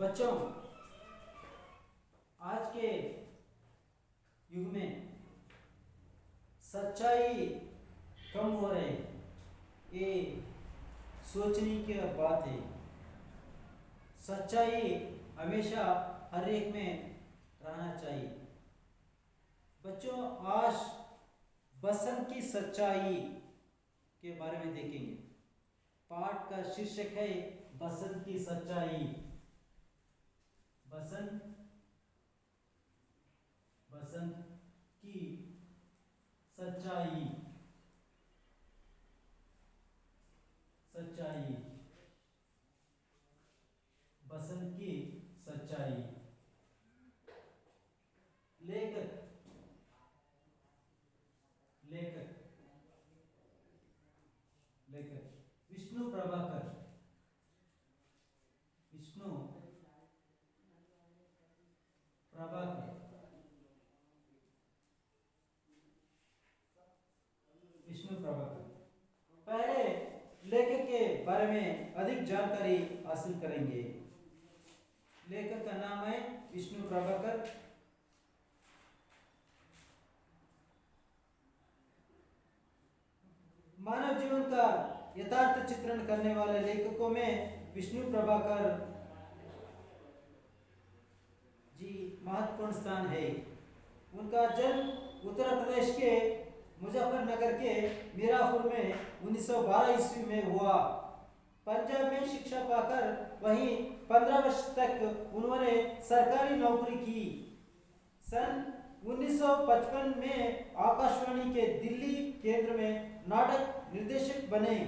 बच्चों, आज के युग में सच्चाई कम हो रही, ये सोचने की बात है। सच्चाई हमेशा हर एक में रहना चाहिए। बच्चों, आज बसंत की सच्चाई के बारे में देखेंगे। पाठ का शीर्षक है बसंत की सच्चाई। बसंत बसंत की सच्चाई। सच्चाई, बसंत की सच्चाई। लेखक लेखक लेखक विष्णु प्रभाकर। विष्णु प्रभाकर। विष्णु प्रभाकर। पहले लेखक के बारे में अधिक जानकारी हासिल करेंगे। लेखक का नाम है विष्णु प्रभाकर। मानव जीवन का यथार्थ चित्रण करने वाले लेखकों में विष्णु प्रभाकर जी महत्वपूर्ण स्थान है। उनका जन्म उत्तर प्रदेश के मुजफ्फरनगर के मीरापुर में 1912 ईस्वी में हुआ। पंजाब में शिक्षा पाकर वहीं 15 वर्ष तक उन्होंने सरकारी नौकरी की। सन 1955 में आकाशवाणी के दिल्ली केंद्र में नाटक निर्देशक बने।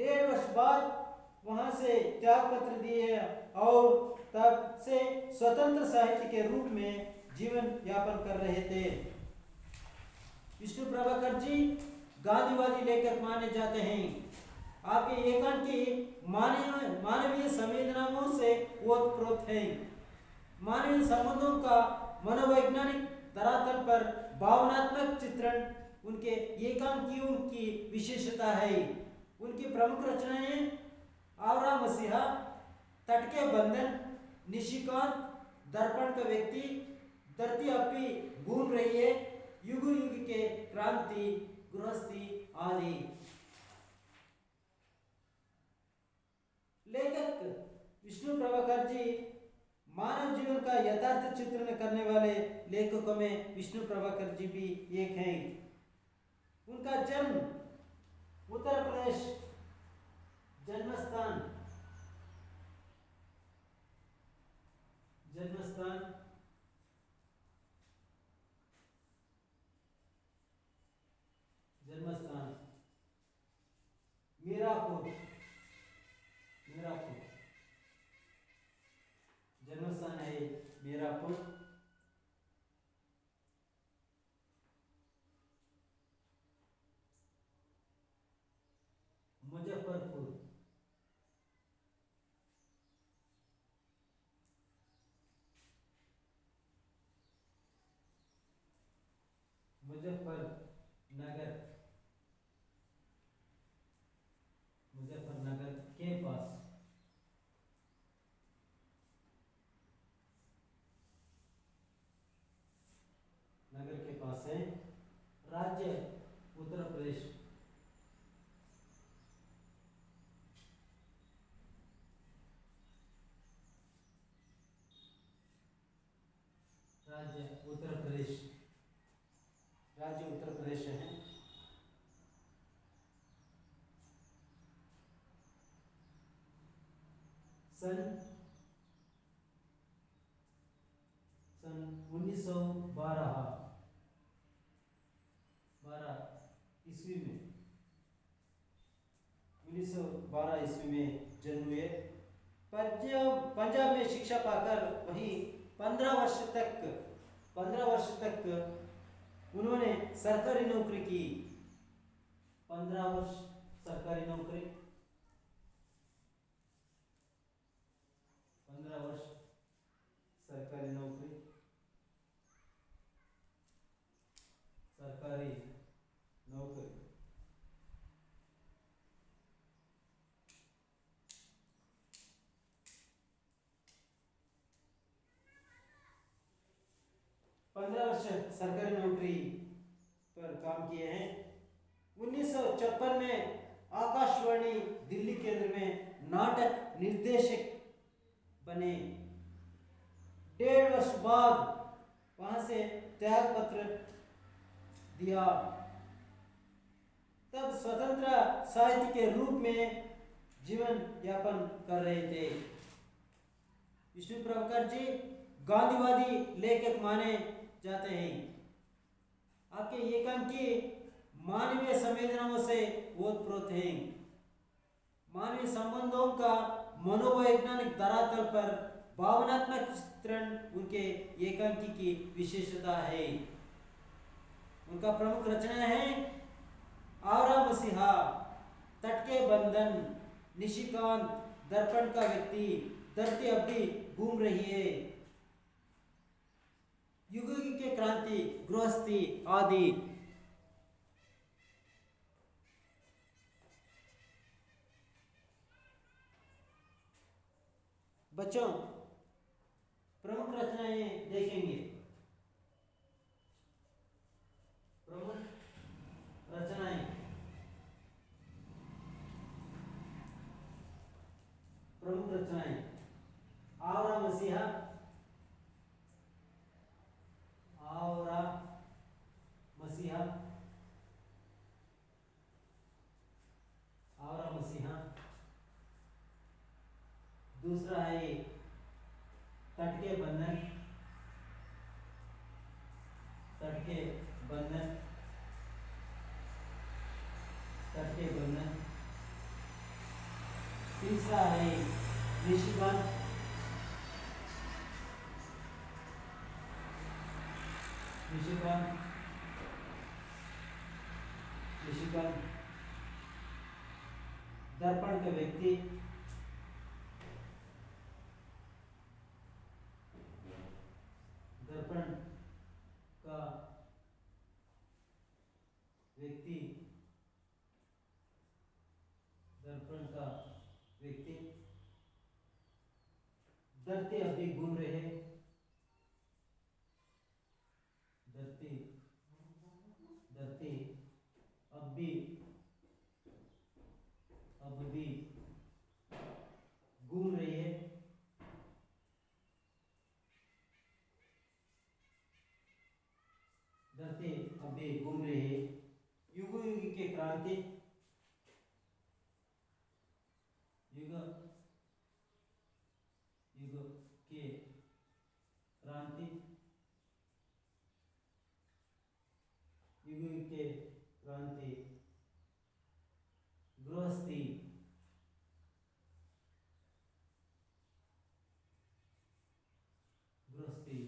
1.5 वर्ष बाद वहां से त्याग पत्र दिए और तब से स्वतंत्र साहित्य के रूप में जीवन यापन कर रहे थे। विष्णु प्रभाकर जी गांधीवादी लेखक माने जाते हैं। आपके लेखन की मानवीय संवेदनाओं से ओतप्रोत है। मानवीय संबंधों का मनोवैज्ञानिक धरातल पर भावनात्मक चित्रण उनके एकांकियों की विशेषता है। उनकी प्रमुख रचनाएं आवरा मसीहा, तट के बंधन, निशिकांत, दर्पण का व्यक्ति, धरती अपी घूम रही है, युग युग के क्रांति, गृहस्थी आदि। लेखक विष्णु प्रभाकर जी मानव जीवन का यथार्थ चित्रण करने वाले लेखकों में विष्णु प्रभाकर जी भी एक हैं। उनका जन्म उत्तर प्रदेश, जन्मस्थान जन्मस्थान जन्मस्थान मीरापुर। मीरापुर जन्मस्थान है मीरापुर। मुजफ्फरपुर मुजफ्फरनगर मुजफ्फरनगर के पास। नगर के पास है। राज्य उत्तर प्रदेश। राज्य उत्तर प्रदेश। राज्य उत्तर प्रदेश है। सन 1912 ईस्वी में 1912 ईस्वी में जन्म हुए। पंजाब में शिक्षा पाकर वहीं 15 वर्ष तक उन्होंने सरकारी नौकरी की। 15 वर्ष सरकारी नौकरी। 15 वर्ष सरकारी नौकरी। सरकारी नौकरी। 15 वर्ष सरकारी नौकरी पर काम किए हैं। 1956 में आकाशवाणी दिल्ली केंद्र में नाटक निर्देशक बने। 1.5 वर्ष बाद वहां से त्याग पत्र दिया। तब स्वतंत्र साहित्य के रूप में जीवन यापन कर रहे थे। विष्णु प्रभाकर जी गांधीवादी लेखक माने जाते हैं। आपके एकांकी मानवीय संवेदनाओं से ओतप्रोत हैं। मानवीय संबंधों का मनोवैज्ञानिक धरातल पर भावनात्मक चित्रण उनके एकांकी की विशेषता है। उनका प्रमुख रचना है आवरा मसीहा, तट के बंधन, निशिकांत, दर्पण का व्यक्ति, धरती अब भी घूम रही है, युग की क्रांति, गृहस्थी आदि। बच्चों, प्रमुख रचनाएं देखेंगे। प्रमुख रचनाएं आवरा मसीहा, आवरा मसीहा, आवरा मसीहा। दूसरा है तट के बंधन, तट के बंधन, तट के बंधन। तीसरा है निशिकांत, निशिकांत, निशिकांत, दर्पण का व्यक्ति, दर्पण का व्यक्ति, दर्पण का व्यक्ति। धरती अभी घूम रहे हैं, धरती, धरती अब भी घूम रही है। धरती अभी घूम रही है। युग युग के क्रांति, युग युग के क्रांति, युग युग के क्रांति, गृहस्थी, गृहस्थी।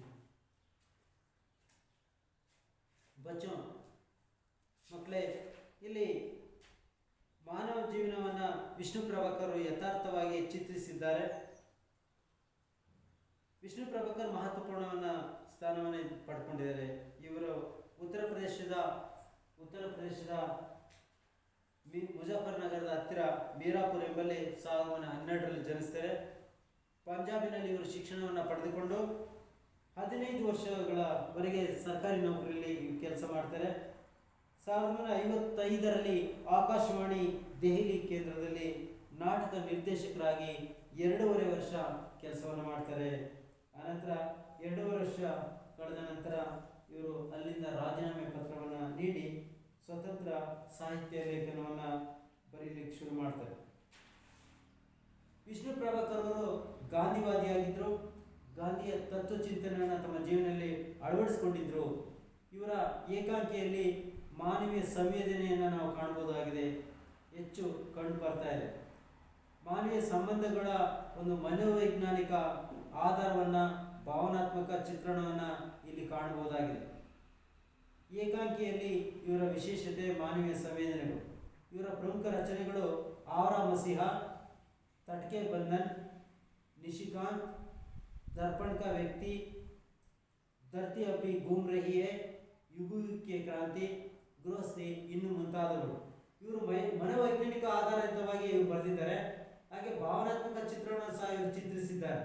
बच्चों, ಮಕ್ಕಳೇ, ಇಲ್ಲಿ ಮಾನವ ಜೀವನವನ್ನು ವಿಷ್ಣು ಪ್ರಭಾಕರ್ ಯಥಾರ್ಥವಾಗಿ ಚಿತ್ರಿಸಿದ್ದಾರೆ. ವಿಷ್ಣು ಪ್ರಭಾಕರ್ ಮಹತ್ವಪೂರ್ಣವನ್ನ ಸ್ಥಾನವನ್ನು ಪಡ್ಕೊಂಡಿದ್ದಾರೆ. ಇವರು ಉತ್ತರ ಪ್ರದೇಶದ ಮುಜಫರ್ನಗರದ ಹತ್ತಿರ ಮೀರಾಪುರ್ ಎಂಬಲ್ಲಿ 1912ರಲ್ಲಿ ಜನಿಸ್ತಾರೆ. ಪಂಜಾಬಿನಲ್ಲಿ ಇವರು ಶಿಕ್ಷಣವನ್ನು ಪಡೆದುಕೊಂಡು 15 ವರ್ಷಗಳವರೆಗೆ ಸರ್ಕಾರಿ ನೌಕರಿಯಲ್ಲಿ ಕೆಲಸ ಮಾಡ್ತಾರೆ. 1955ರಲ್ಲಿ ಆಕಾಶವಾಣಿ ದೆಹಲಿ ಕೇಂದ್ರದಲ್ಲಿ ನಾಟಕ ನಿರ್ದೇಶಕರಾಗಿ 2.5 ವರ್ಷ ಕೆಲಸವನ್ನು ಮಾಡ್ತಾರೆ. ಅನಂತರ 2.5 ವರ್ಷ ಕಳೆದ ನಂತರ ಇವರು ಅಲ್ಲಿಂದ ರಾಜೀನಾಮೆ ಪತ್ರವನ್ನು ನೀಡಿ ಸ್ವತಂತ್ರ ಸಾಹಿತ್ಯ ಲೇಖನವನ್ನು ಬರೀಲಿಕ್ಕೆ ಶುರು ಮಾಡ್ತಾರೆ. ವಿಷ್ಣು ಪ್ರಭಾಕರ್ ಅವರು ಗಾಂಧಿವಾದಿಯಾಗಿದ್ದರು. ಗಾಂಧಿಯ ತತ್ವಚಿಂತನೆಯನ್ನು ತಮ್ಮ ಜೀವನದಲ್ಲಿ ಅಳವಡಿಸಿಕೊಂಡಿದ್ದರು. ಇವರ ಏಕಾಂಕಿಯಲ್ಲಿ ಮಾನವೀಯ ಸಂವೇದನೆಯನ್ನು ನಾವು ಕಾಣಬಹುದಾಗಿದೆ, ಹೆಚ್ಚು ಕಂಡು ಬರ್ತಾ ಇದೆ. ಮಾನವೀಯ ಸಂಬಂಧಗಳ ಒಂದು ಮನೋವೈಜ್ಞಾನಿಕ ಆಧಾರವನ್ನು, ಭಾವನಾತ್ಮಕ ಚಿತ್ರಣವನ್ನು ಇಲ್ಲಿ ಕಾಣಬಹುದಾಗಿದೆ. ಏಕಾಂಕಿಯಲ್ಲಿ ಇವರ ವಿಶೇಷತೆ ಮಾನವೀಯ ಸಂವೇದನೆಗಳು. ಇವರ ಪ್ರಮುಖ ರಚನೆಗಳು आवरा मसीहा, तट के बंधन, निशिकांत, दर्पण का व्यक्ति, धरती अभी घूम रही है, युग युग के क्रांति, ಗೃಹಸ್ಥಿ, ಇನ್ನು ಮುಂತಾದವರು. ಇವರು ಮನೋವೈಜ್ಞಾನಿಕ ಆಧಾರಿತವಾಗಿ ಇವರು ಬರೆದಿದ್ದಾರೆ. ಹಾಗೆ ಭಾವನಾತ್ಮಕ ಚಿತ್ರಣವನ್ನು ಸಹ ಇವರು ಚಿತ್ರಿಸಿದ್ದಾರೆ.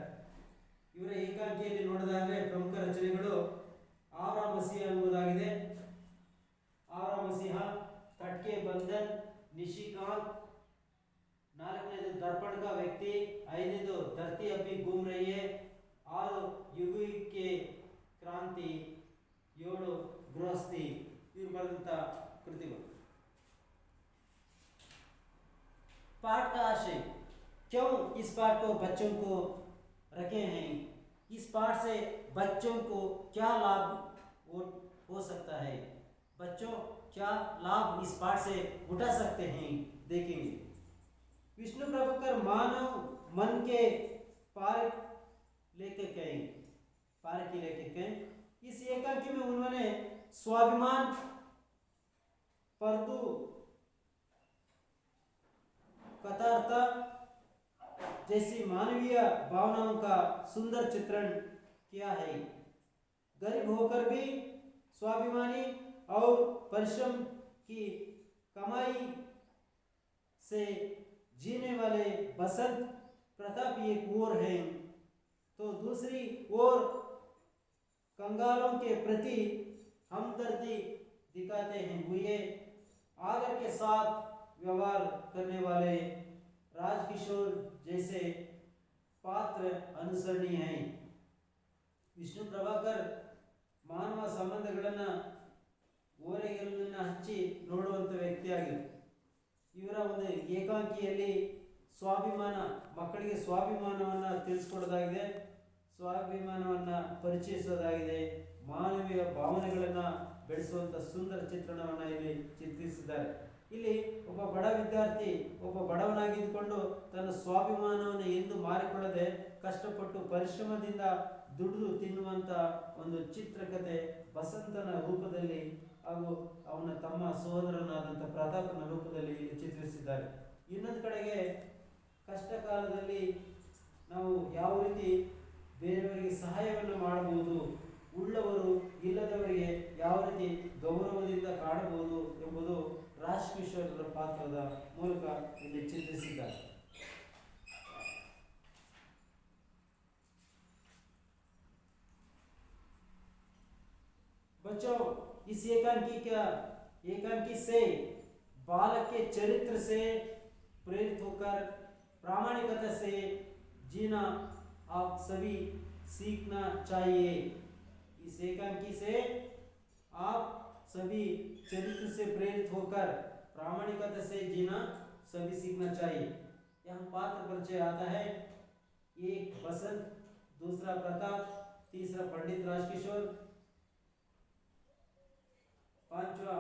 ಇವರ ಏಕಾಂಕಿಯಲ್ಲಿ ನೋಡೋದಾದರೆ ಪ್ರಮುಖ ರಚನೆಗಳು ಅವರ ಮಸೀಹ ಎಂಬುದಾಗಿದೆ. ಅವರ ಮಸೀಹ, ತಟ್ಕೆ ಬಂಧನ್, निशिकांत, नालकनेದು दर्पण का व्यक्ति, ಐದನೇದು धरती अभी घूम रही है, ಆರು ಯುಗ के क्रांति, ಏಳು ಗೃಹಸ್ಥಿ. ಇವರು ಬರೆದಂತ ಕೃತಿಗಳು. पाठ का आशय, क्यों इस पाठ को बच्चों को रखे हैं, इस पाठ से बच्चों को क्या लाभ हो सकता है, बच्चों क्या लाभ इस पाठ से उठा सकते हैं, देखेंगे. विष्णु प्रभाकर मानव मन के पारक लेखक हैं, पारकी लेखक हैं. इस एकांकी में उन्होंने स्वाभिमान, परतु, कथार्थ जैसी मानवीय भावनाओं का सुंदर चित्रण किया है. गरीब होकर भी स्वाभिमानी और परिश्रम की कमाई से जीने वाले बसंत प्रताप एक ओर हैं, तो दूसरी ओर कंगालों के प्रति हमदर्दी दिखाते हैं हुए आदर के साथ व्यवहार करने वाले राजकिशोर जैसे पात्र अनुसरणीय हैं. ವಿಷ್ಣು ಪ್ರಭಾಕರ್ ಮಾನವ ಸಂಬಂಧಗಳನ್ನು ಓರೆಗೆಲುವನ್ನು ಹಚ್ಚಿ ನೋಡುವಂಥ ವ್ಯಕ್ತಿಯಾಗಿರು. ಇವರ ಒಂದು ಏಕಾಂಕಿಯಲ್ಲಿ ಸ್ವಾಭಿಮಾನ, ಮಕ್ಕಳಿಗೆ ಸ್ವಾಭಿಮಾನವನ್ನು ತಿಳಿಸ್ಕೊಡೋದಾಗಿದೆ, ಸ್ವಾಭಿಮಾನವನ್ನು ಪರಿಚಯಿಸೋದಾಗಿದೆ, ಮಾನವೀಯ ಭಾವನೆಗಳನ್ನು ಬೆಳೆಸುವಂಥ ಸುಂದರ ಚಿತ್ರಣವನ್ನು ಇಲ್ಲಿ ಚಿತ್ರಿಸಿದ್ದಾರೆ. ಇಲ್ಲಿ ಒಬ್ಬ ಬಡ ವಿದ್ಯಾರ್ಥಿ, ಒಬ್ಬ ಬಡವನಾಗಿದ್ದುಕೊಂಡು ತನ್ನ ಸ್ವಾಭಿಮಾನವನ್ನು ಎಂದು ಮಾರಿಕೊಳ್ಳದೆ ಕಷ್ಟಪಟ್ಟು ಪರಿಶ್ರಮದಿಂದ ದುಡಿದು ತಿನ್ನುವಂಥ ಒಂದು ಚಿತ್ರಕಥೆ ಬಸಂತನ ರೂಪದಲ್ಲಿ ಹಾಗೂ ಅವನ ತಮ್ಮ ಸಹೋದರನಾದಂಥ ಪ್ರತಾಪನ ರೂಪದಲ್ಲಿ ಚಿತ್ರಿಸಿದ್ದಾರೆ. ಇನ್ನೊಂದು ಕಡೆಗೆ ಕಷ್ಟ ಕಾಲದಲ್ಲಿ ನಾವು ಯಾವ ರೀತಿ ಬೇರೆಯವರಿಗೆ ಸಹಾಯವನ್ನು ಮಾಡಬಹುದು, ಉಳ್ಳವರು ಇಲ್ಲದವರಿಗೆ ಯಾವ ರೀತಿ ಗೌರವದಿಂದ ಕಾಣಬಹುದು ಎಂಬುದು ರಾಜಕಿಶೋರರ ಪಾತ್ರದ ಮೂಲಕ ಇಲ್ಲಿ ಚಿತ್ರಿಸಿದ್ದಾರೆ. बच्चों, इस एकांकी से बालक के चरित्र से प्रेरित होकर प्रामाणिकता से जीना आप सभी सीखना चाहिए. इस एकांकी से आप सभी चरित्र से प्रेरित होकर प्रामाणिकता से जीना सभी सीखना चाहिए. यहाँ पात्र परिचय आता है. एक बसंत, दूसरा प्रताप, तीसरा पंडित राजकिशोर, पांचवा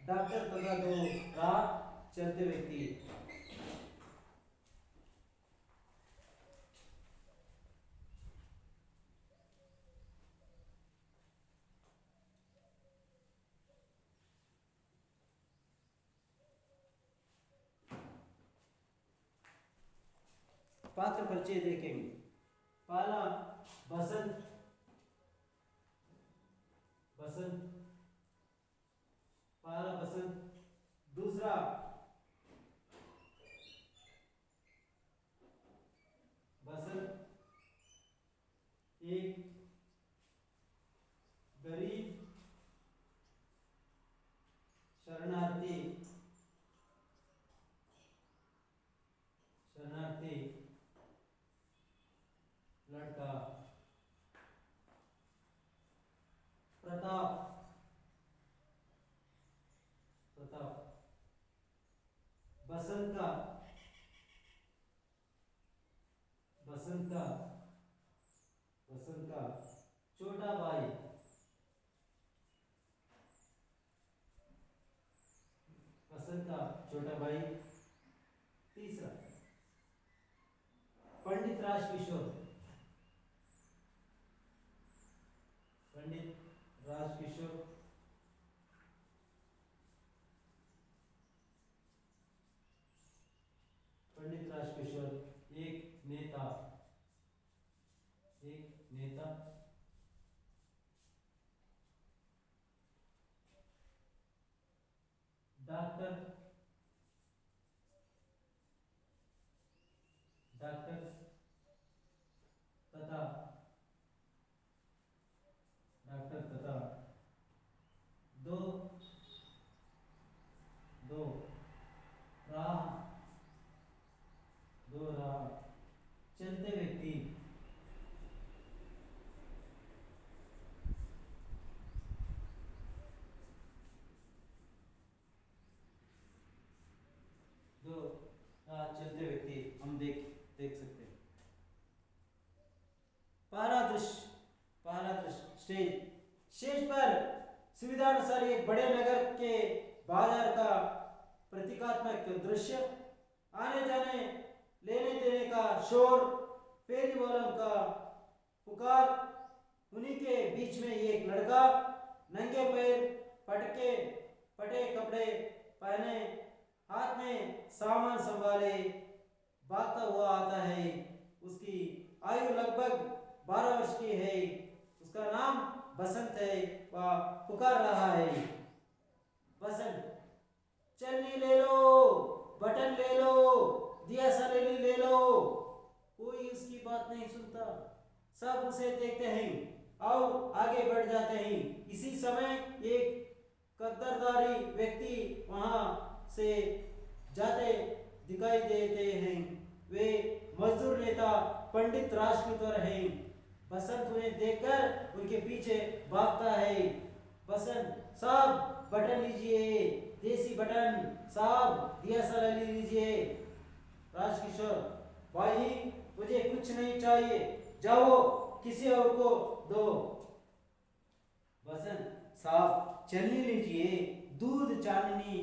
डॉक्टर तथा दो राह चलते व्यक्ति. पात्र परिचय देखेंगे. पहला बसंत, पहला बसंत, दूसरा बसंत एक गरीब शरणार्थी लड़का. प्रताप बसंत का छोटा भाई. बसंत का छोटा भाई. तीसरा पंडित राजकिशोर. पंडित राजकिशोर एक नेता. डॉक्टर तथा दो रहा चलते व्यक्ति, दो चलते व्यक्ति हम देख देख सकते हैं। पहला दृश्य स्टेज पर सुविधानुसार एक बड़े नगर के बाजार का प्रतीकात्मक दृश्य, आने जाने लेने देने का शोर, फेरी वालों का पुकार, उन्हीं के बीच में एक लड़का नंगे पैर पटे कपड़े पहने हाथ में सामान संभाले भागता हुआ आता है। उसकी आयु लगभग 12 वर्ष की है। उसका नाम बसंत है। वह पुकार रहा है, बसंत चलनी ले लो, बटन ले लो, दिया सलेली ले लो। कोई उसकी बात नहीं सुनता। सब उसे देखते हैं और आगे बढ़ जाते हैं। इसी समय एक कद्दारदारी व्यक्ति वहां से जाते दिखाई देते हैं। वे मजदूर नेता पंडित राजकुमार हैं। बसंत उन्हें देखकर उनके पीछे भागता है। बसंत साहब बटन लीजिए, देसी बटन साहब, दिया सलाली लीजिए। राजकिशोर भाई मुझे कुछ नहीं चाहिए, जाओ किसी और को दो। बसंत साहब चलनी लीजिए, दूध चाहिए,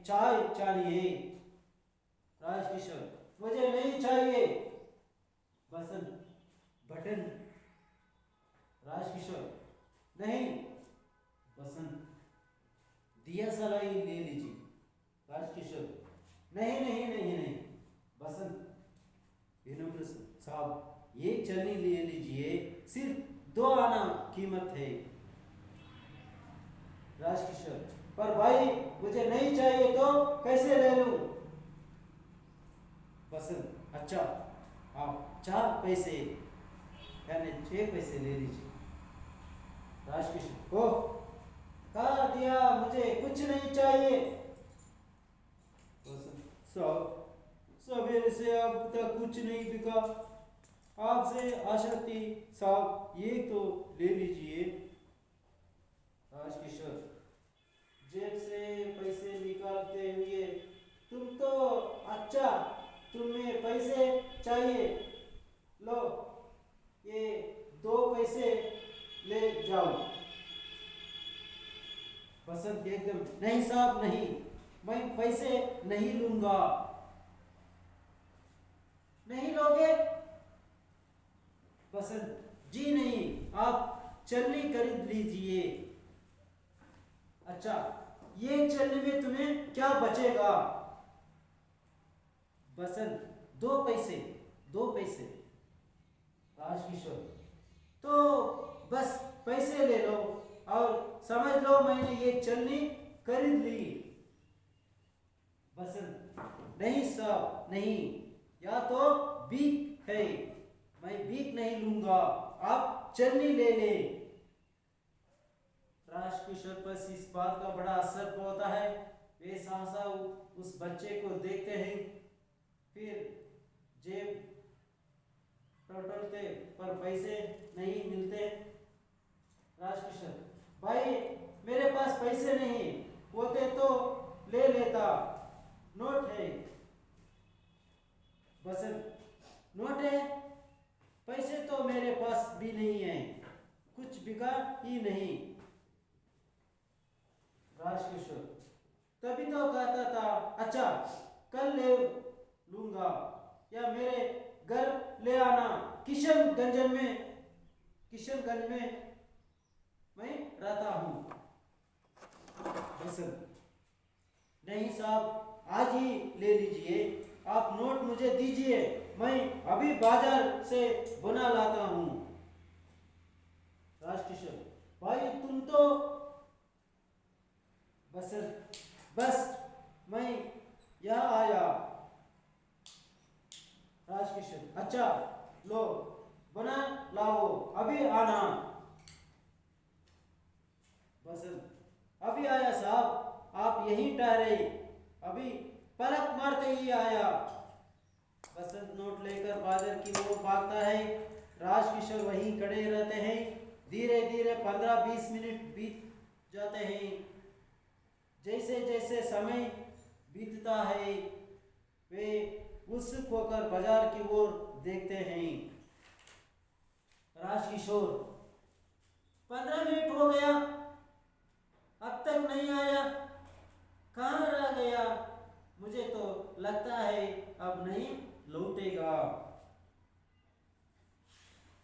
चाय चाहिए। राजकिशोर मुझे नहीं चाहिए। बसंत बटन। राजकिशोर नहीं। बसंत दिया सलाई ले लीजिए। राजकिशोर नहीं नहीं नहीं नहीं। बसंत विनम्र साहब ये चलनी ले लीजिए, सिर्फ 2 आना कीमत है। राजकिशोर पर भाई मुझे नहीं चाहिए तो कैसे ले लूं? बसंत अच्छा आप 4 पैसे यानी 6 पैसे ले लीजिए। राजकिशोर ओह कहा दिया, मुझे कुछ नहीं चाहिए। साहब सवेरे से अब तक कुछ नहीं बिका, आपसे आशा थी साहब, ये तो ले लीजिए। राजकिशोर जेब से पैसे निकालते हुए तुम तो अच्छा, तुम्हें पैसे चाहिए, लो ये 2 पैसे ले जाओ। बसंत एकदम नहीं साहब नहीं, मैं पैसे नहीं लूंगा। नहीं लोगे? बसंत जी नहीं, आप चलनी खरीद लीजिए। अच्छा ये चलनी में तुम्हें क्या बचेगा? बसंत 2 पैसे 2 पैसे। राजकिशोर तो बस पैसे ले लो और समझ लो मैंने ये चलनी खरीद ली। बसंत नहीं साहब नहीं, या तो भीख है, मैं भीख नहीं लूंगा, आप चलनी ले ले। राजकिशोर पर इस बात का बड़ा असर होता है। वे सहसा उस बच्चे को देखते हैं, फिर जेब टटोलते पर पैसे नहीं मिलते। राजकिशोर भाई मेरे पास पैसे नहीं होते तो ले लेता, नोट है। बसंत नोट है, पैसे तो मेरे पास भी नहीं है, कुछ बिका ही नहीं। राजकिशोर तभी तो कहता था अच्छा कल ले लूंगा या मेरे घर ले आना, किशनगंज में मैं रहता हूँ। बसंत नहीं साहब आज ही ले लीजिए, आप नोट मुझे दीजिए, मैं अभी बाजार से बना लाता हूँ। राजकिशोर भाई तुम तो। बसंत बस मैं यहाँ आया। राजकिशोर अच्छा लो बना लाओ, अभी आना। बसंत अभी आया साहब, आप यहीं ठहरे, अभी पलक मारते ही आया। बसंत नोट लेकर बाजार की ओर भागता है। राजकिशोर वहीं खड़े रहते हैं। धीरे धीरे 15-20 मिनट बीत जाते हैं। जैसे जैसे समय बीतता है वे उत्सुक होकर बाजार की ओर देखते हैं। राजकिशोर, 15 मिनट हो गया, अब तक नहीं आया, कहाँ रह गया? मुझे तो लगता है अब नहीं लौटेगा।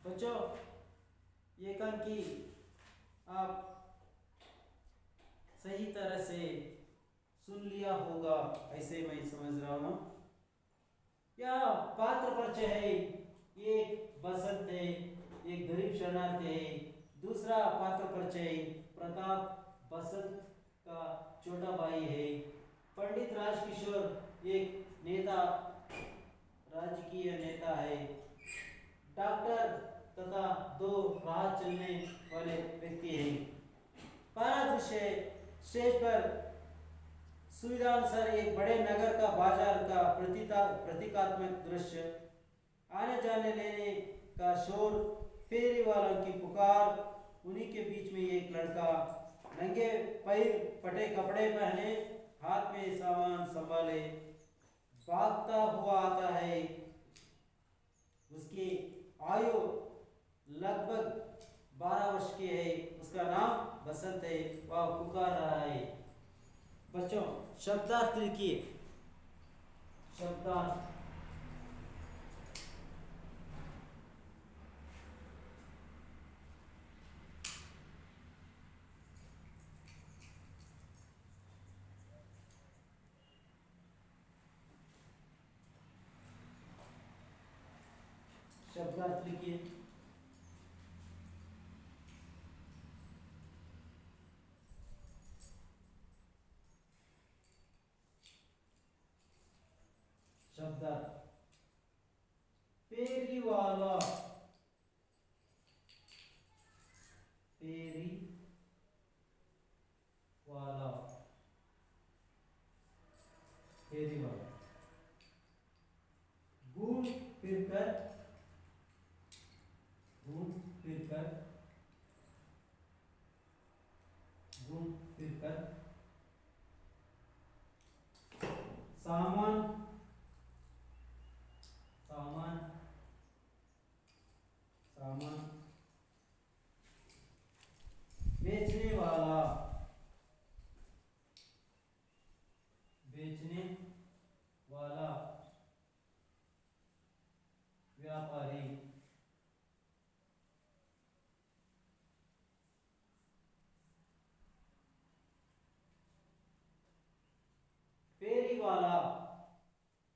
बच्चों, ये कि आप सही तरह से सुन लिया होगा, ऐसे मैं समझ रहा हूँ। यह पात्र परिचय है। एक बसंत है, एक गरीब शरणार्थी है। दूसरा पात्र परिचय प्रताप बसंत का छोटा भाई है। पंडित राजकिशोर एक नेता, राजकीय नेता है। डॉक्टर तथा दो राह चलने वाले व्यक्ति हैं। पहला दृश्य स्टेज पर सुविधानुसार एक बड़े नगर का बाजार का प्रतीकात्मक दृश्य, आने जाने लेने का शोर, फेरी वालों की पुकार, उन्हीं के बीच में एक लड़का नंगे पैर, फटे कपड़े पहने, हाथ में सामान संभाले भागता हुआ आता है। उसकी आयु लगभग 12 वर्ष की है। उसका नाम बसंत है। वह पुकार रहा है। बच्चों, शब्दार्थ लिखिए। शब्दार्थ, शब्दार्थ लिखिए। शब्दार्थ, फेरी वाला, फेरी वाला, फेरी वाला। घूम फिरकर, घूम फिरकर, घूम फिरकर, सामान, सामान, सामान बेचने वाला, बेचने वाला, व्यापारी। फेरी वाला,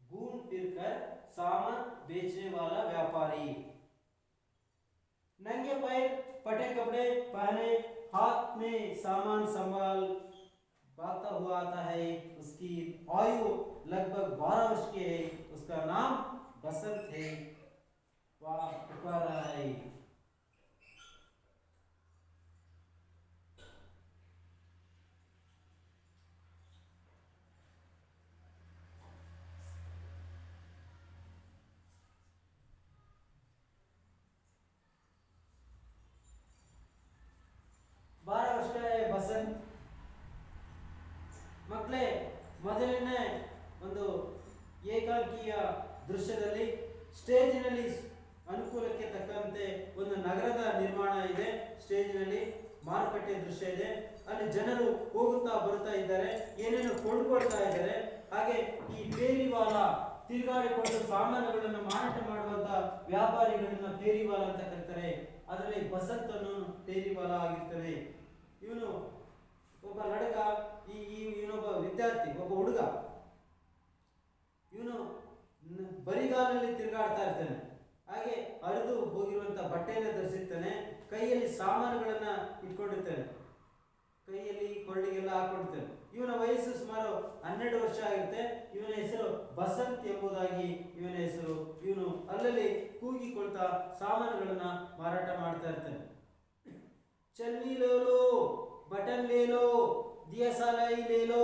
घूम फिरकर सामान बेचने वाला व्यापारी। नंगे पैर, फटे कपड़े पहने, हाथ में सामान संभाल भागता हुआ आता है। उसकी आयु लगभग 12 वर्ष की है। उसका नाम बसंत है। वह पुकार रहा है। 12 ವರ್ಷ ಬಸಂತ್ ಮಕ್ಕಳೇ, ಮೊದಲನೇ ಒಂದು ಏಕಾಂಕಿಯ ದೃಶ್ಯದಲ್ಲಿ ಸ್ಟೇಜಿನಲ್ಲಿ ಅನುಕೂಲಕ್ಕೆ ತಕ್ಕಂತೆ ಒಂದು ನಗರದ ನಿರ್ಮಾಣ ಇದೆ. ಸ್ಟೇಜಿನಲ್ಲಿ ಮಾರುಕಟ್ಟೆ ದೃಶ್ಯ ಇದೆ. ಅಲ್ಲಿ ಜನರು ಹೋಗುತ್ತಾ ಬರುತ್ತಾ ಇದ್ದಾರೆ, ಏನೇನು ಕೊಂಡುಕೊಳ್ತಾ ಇದ್ದಾರೆ. ಹಾಗೆ ಈ ಫೇರಿವಾಲ ತಿರುಗಾಡಿಕೊಂಡು ಸಾಮಾನುಗಳನ್ನು ಮಾರಾಟ ಮಾಡುವಂತ ವ್ಯಾಪಾರಿಗಳನ್ನ ಫೇರಿವಾಲ ಅಂತ ಕರೀತಾರೆ. ಅದರಲ್ಲಿ ಬಸಂತನು ಫೇರಿವಾಲ ಆಗಿರ್ತಾನೆ. ಇವನು ಒಬ್ಬ ಲಡಕ, ಇವನೊಬ್ಬ ವಿದ್ಯಾರ್ಥಿ, ಒಬ್ಬ ಹುಡುಗ. ಇವನು ಬರಿಗಾಲಲ್ಲಿ ತಿರುಗಾಡ್ತಾ ಇರ್ತಾನೆ. ಹಾಗೆ ಹರಿದು ಹೋಗಿರುವಂತ ಬಟ್ಟೆಯನ್ನು ಧರಿಸಿರ್ತಾನೆ. ಕೈಯಲ್ಲಿ ಸಾಮಾನುಗಳನ್ನ ಇಟ್ಕೊಂಡಿರ್ತಾನೆ, ಕೈಯಲ್ಲಿ ಕೊಳ್ಳಿಗೆಲ್ಲ ಹಾಕೊಂಡಿರ್ತಾನೆ. ಇವನ ವಯಸ್ಸು ಸುಮಾರು 12 ವರ್ಷ ಆಗಿರುತ್ತೆ. ಇವನ ಹೆಸರು ಬಸಂತ್ ಎಂಬುದಾಗಿ ಇವನ ಹೆಸರು. ಇವನು ಅಲ್ಲಲ್ಲಿ ಕೂಗಿಕೊಳ್ತಾ ಸಾಮಾನುಗಳನ್ನ ಮಾರಾಟ ಮಾಡ್ತಾ ಇರ್ತಾನೆ. ಚನ್ನಿ ಲೇಲೋ, ಬಟನ್ ಲೇಲೋ, ದಿಯಾ ಸಾಲೈ ಲೇಲೋ,